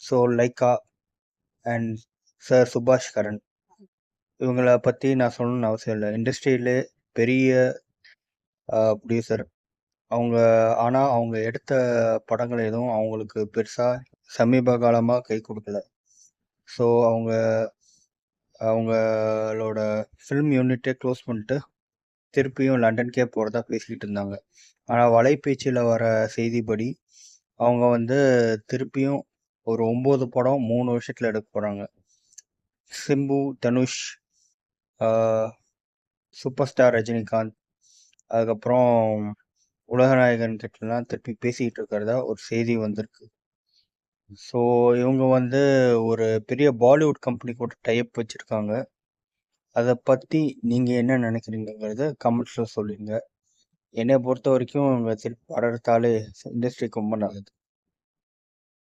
So Lyca and sir சுபாஷ் கரன் இவங்கள பற்றி நான் சொல்லணும்னு அவசியம் இல்லை. இண்டஸ்ட்ரியிலே பெரிய ப்ரொடியூசர் அவங்க. ஆனால் அவங்க எடுத்த படங்கள் எதுவும் அவங்களுக்கு பெருசாக சமீப காலமாக கை கொடுக்கல. ஸோ அவங்களோட ஃபிலிம் யூனிட்டே க்ளோஸ் பண்ணிட்டு திருப்பியும் லண்டனுக்கே போகிறதா பேசிக்கிட்டு இருந்தாங்க. ஆனால் வலைப்பேச்சில் வர செய்திப்படி அவங்க வந்து திருப்பியும் ஒரு 9 படம் 3 வருஷத்தில் எடுக்க போகிறாங்க. சிம்பு, தனுஷ், சூப்பர் ஸ்டார் ரஜினிகாந்த், அதுக்கப்புறம் உலகநாயகன் கிட்டலாம் திருப்பி பேசிக்கிட்டு இருக்கிறதா ஒரு செய்தி வந்திருக்கு. ஸோ இவங்க வந்து ஒரு பெரிய பாலிவுட் கம்பெனி கூட டைப் வச்சுருக்காங்க. அதை பற்றி நீங்கள் என்ன நினைக்கிறீங்கிறத கமெண்ட்ஸில் சொல்லுங்க. என்னை பொறுத்த வரைக்கும் இவங்க திருப்பி படம் எடுத்தாலே இண்டஸ்ட்ரிக்கு ரொம்ப நல்லது.